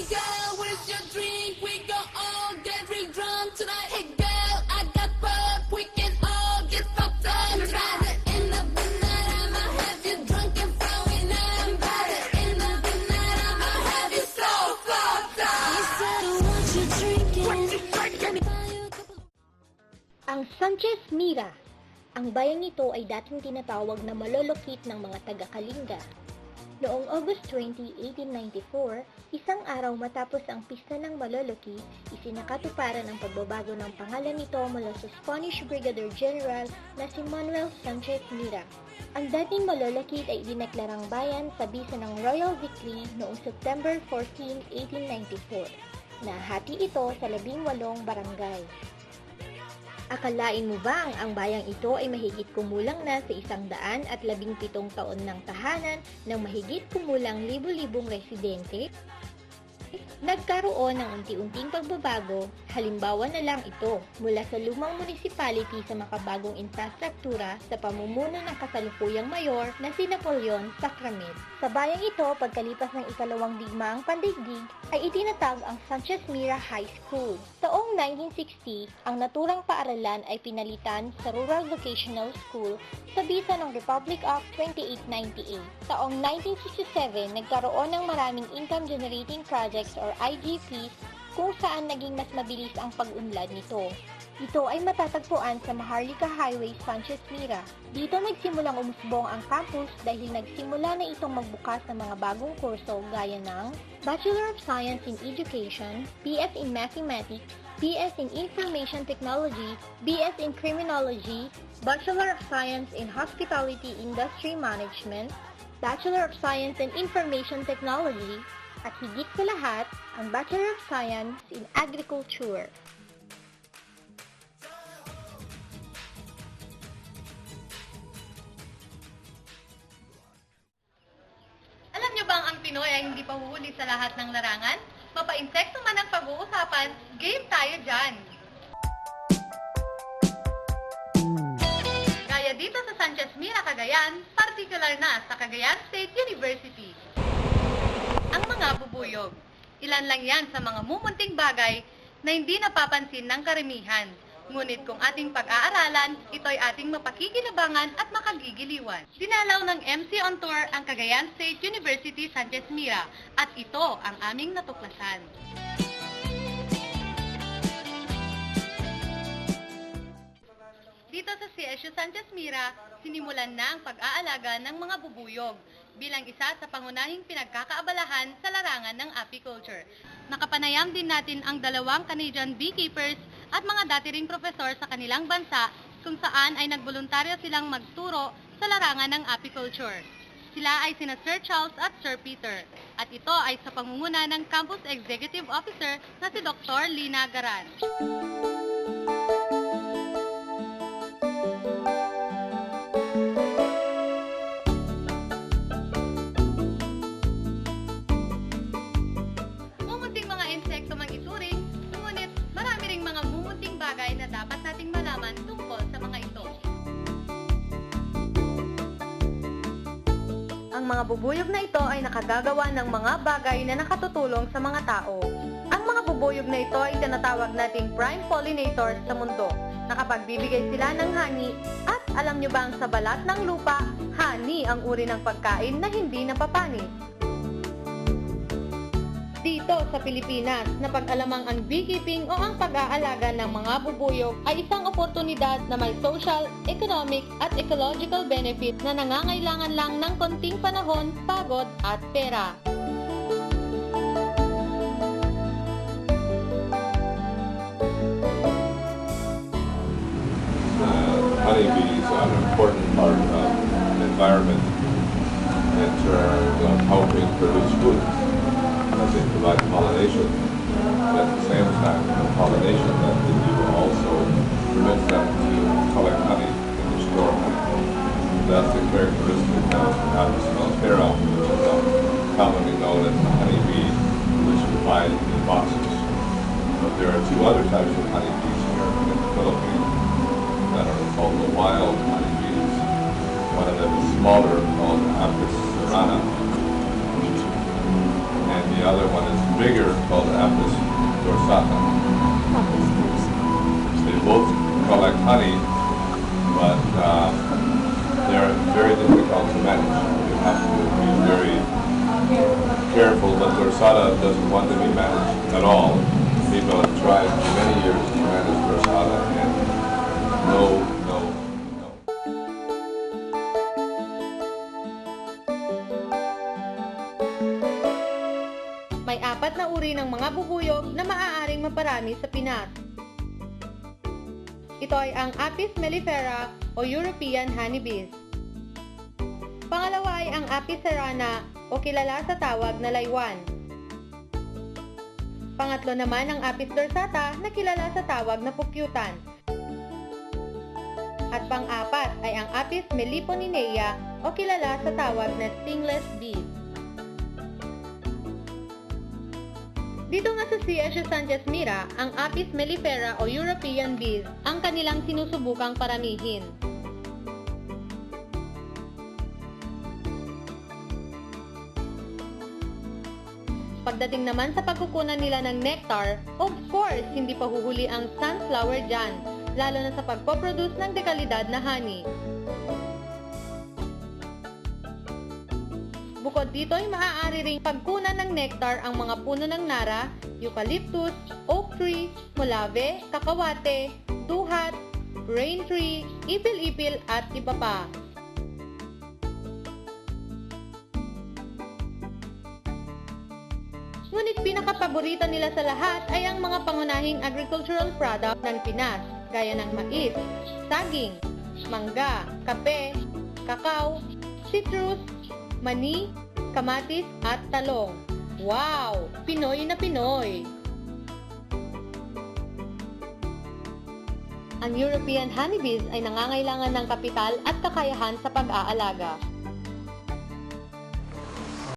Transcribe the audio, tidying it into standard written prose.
Hey girl, what is your drink? We go all get real drunk tonight. Hey girl, I got pop. We can all get fucked up tonight. By the end of the night, I'ma have you drunk and throwing up. By the end of the night, I'ma have you so fucked up. You said what you drinking? Let me buy you a couple of... Ang Sanchez Mira. Ang bayang ito ay dating tinatawag na malolokit ng mga taga-Kalinga. Noong August 20, 1894, isang araw matapos ang pista ng Maloloki, isinakatuparan ang pagbabago ng pangalan nito mula sa Spanish Brigadier General na si Manuel Sanchez Mira. Ang dating Malolokit ay dineklarang bayan sa bisa ng Royal Decree noong September 14, 1894. Nahati ito sa 18 barangay. Akalain mo ba ang bayang ito ay mahigit kumulang na sa 117 taon ng tahanan ng mahigit kumulang libu-libong residente? Nagkaroon ng unti-unting pagbabago, halimbawa na lang ito mula sa lumang municipality sa makabagong infrastruktura sa pamumuno ng kasalukuyang mayor na si Napoleon Sacramed. Sa bayang ito, pagkalipas ng ikalawang digmaang pandaigdig, ay itinatag ang Sanchez Mira High School. Taong 1960, ang naturang paaralan ay pinalitan sa Rural Vocational School sa bisa ng Republic Act 2898. Taong 1967, nagkaroon ng maraming income generating projects or IGPs kung saan naging mas mabilis ang pag-unlad nito. Ito ay matatagpuan sa Maharlika Highway, Sanchez Mira. Dito nagsimulang umusbong ang campus dahil nagsimula na itong magbukas ng mga bagong kurso gaya ng Bachelor of Science in Education, BS in Mathematics, BS in Information Technology, BS in Criminology, Bachelor of Science in Hospitality Industry Management, Bachelor of Science in Information Technology, at higit sa lahat, ang Bachelor of Science in Agriculture. Alam niyo bang ang Pinoy ay hindi pahuhuli sa lahat ng larangan? Mapa-insekto man ang pag-uusapan, game tayo dyan! Gaya dito sa Sanchez Mira, Cagayan, particular na sa Cagayan State University. Ang mga bubuyog. Ilan lang yan sa mga mumunting bagay na hindi napapansin ng karamihan. Ngunit kung ating pag-aaralan, ito'y ating mapakikinabangan at makagigiliwan. Dinalaw ng MC on Tour ang Cagayan State University Sanchez Mira at ito ang aming natuklasan. Dito sa CSU Sanchez Mira, sinimulan na ang pag-aalaga ng mga bubuyog bilang isa sa pangunahing pinagkakaabalahan sa larangan ng apiculture. Nakapanayam din natin ang 2 Canadian beekeepers at mga dati ring profesor sa kanilang bansa kung saan ay nagboluntaryo silang magturo sa larangan ng apiculture. Sila ay sina Sir Charles at Sir Peter at ito ay sa pangunguna ng Campus Executive Officer na si Dr. Lina Garan. Na dapat nating malaman tungkol sa mga ito. Ang mga bubuyog na ito ay nakagagawa ng mga bagay na nakatutulong sa mga tao. Ang mga bubuyog na ito ay tinatawag nating prime pollinators sa mundo. Nakapagbibigay sila ng honey at alam nyo ba ang sa balat ng lupa, honey ang uri ng pagkain na hindi napapanis. Dito sa Pilipinas, napag-alamang ang beekeeping o ang pag-aalaga ng mga bubuyog ay isang oportunidad na may social, economic at ecological benefit na nangangailangan lang ng konting panahon, pagod at pera. Honeybees are an important part of the environment in terms of helping produce food. As they provide pollination, at the same time, the pollination that they do also permits them to collect honey and to store honey. That's the characteristic of Apismeltera, which is commonly known as the honeybee, which we find in boxes. But there are 2 other types of honeybees here in the Philippines that are called the wild honeybees. One of them is smaller, called Apis cerana, and the the other one is bigger, called Apis dorsata. They both collect honey, but they're very difficult to manage. You have to be very careful, but dorsata doesn't want to be managed at all. People have tried for many years to manage dorsata, and no. May 4 na uri ng mga bubuyog na maaaring maparami sa Pinas. Ito ay ang Apis mellifera o European honeybees. Pangalawa ay ang Apis cerana o kilala sa tawag na laywan. Pangatlo naman ang Apis dorsata na kilala sa tawag na pukyutan. At pang-apat ay ang Apis melliponinea o kilala sa tawag na stingless bees. Dito nga sa C.S. Sanchez Mira, ang Apis mellifera o European bees ang kanilang sinusubukang paramihin. Pagdating naman sa pagkukunan nila ng nectar, of course, hindi pa huhuli ang sunflower dyan, lalo na sa pagpoproduce ng dekalidad na honey. Bukod dito ay maaari ring pagkunan ng nectar ang mga puno ng nara, eucalyptus, oak tree, mulave, kakawate, duhat, rain tree, ipil-ipil at iba pa. Ngunit pinakapaborito nila sa lahat ay ang mga pangunahing agricultural product ng Pinas, gaya ng mais, saging, mangga, kape, kakao, citrus, mani, kamatis at talong. Wow! Pinoy na Pinoy! Ang European honeybees ay nangangailangan ng kapital at kakayahan sa pag-aalaga.